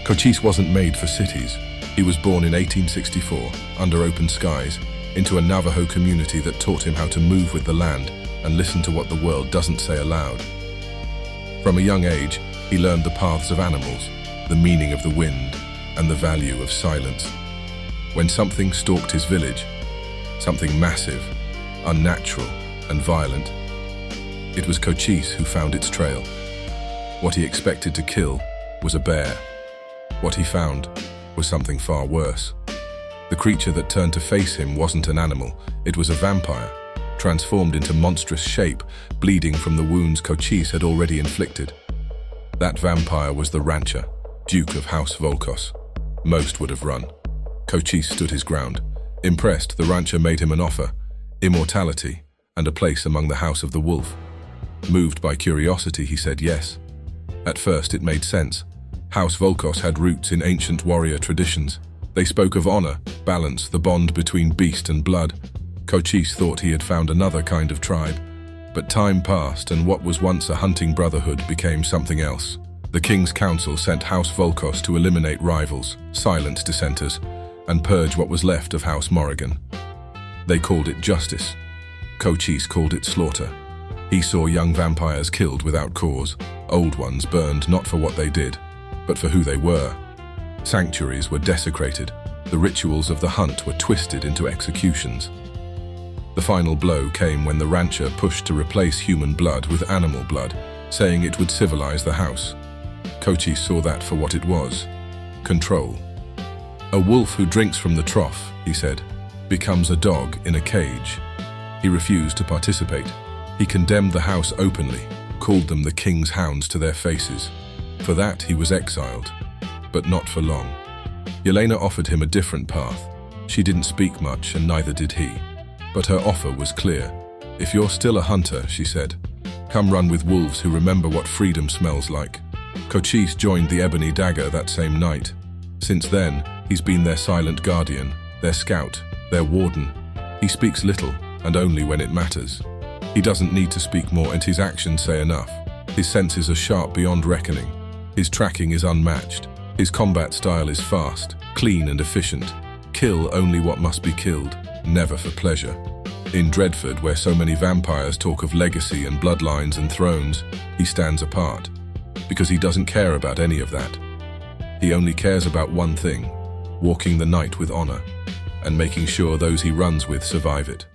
Cochise wasn't made for cities. He was born in 1864, under open skies, into a Navajo community that taught him how to move with the land and listen to what the world doesn't say aloud. From a young age, he learned the paths of animals, the meaning of the wind, and the value of silence. When something stalked his village, something massive, unnatural, and violent, it was Cochise who found its trail. What he expected to kill was a bear. What he found was something far worse. The creature that turned to face him wasn't an animal, it was a vampire, transformed into monstrous shape, bleeding from the wounds Cochise had already inflicted. That vampire was the rancher, Duke of House Volkos. Most would have run. Cochise stood his ground. Impressed, the rancher made him an offer, immortality, and a place among the House of the Wolf. Moved by curiosity, he said yes. At first it made sense. House Volkos had roots in ancient warrior traditions. They spoke of honor, balance, the bond between beast and blood. Cochise thought he had found another kind of tribe. But time passed, and what was once a hunting brotherhood became something else. The King's Council sent House Volkos to eliminate rivals, silence dissenters, and purge what was left of House Morrigan. They called it justice. Cochise called it slaughter. He saw young vampires killed without cause, old ones burned not for what they did, but for who they were. Sanctuaries were desecrated. The rituals of the hunt were twisted into executions. The final blow came when the rancher pushed to replace human blood with animal blood, saying it would civilize the house. Cochise saw that for what it was: control. A wolf who drinks from the trough, he said, becomes a dog in a cage. He refused to participate. He condemned the house openly, called them the king's hounds to their faces. For that he was exiled, but not for long. Yelena offered him a different path. She didn't speak much, and neither did he. But her offer was clear. If you're still a hunter, she said, come run with wolves who remember what freedom smells like. Cochise joined the Ebony Dagger that same night. Since then, he's been their silent guardian, their scout, their warden. He speaks little, and only when it matters. He doesn't need to speak more, and his actions say enough. His senses are sharp beyond reckoning. His tracking is unmatched. His combat style is fast, clean and efficient. Kill only what must be killed, never for pleasure. In Dreadford, where so many vampires talk of legacy and bloodlines and thrones, he stands apart, because he doesn't care about any of that. He only cares about one thing: walking the night with honor, and making sure those he runs with survive it.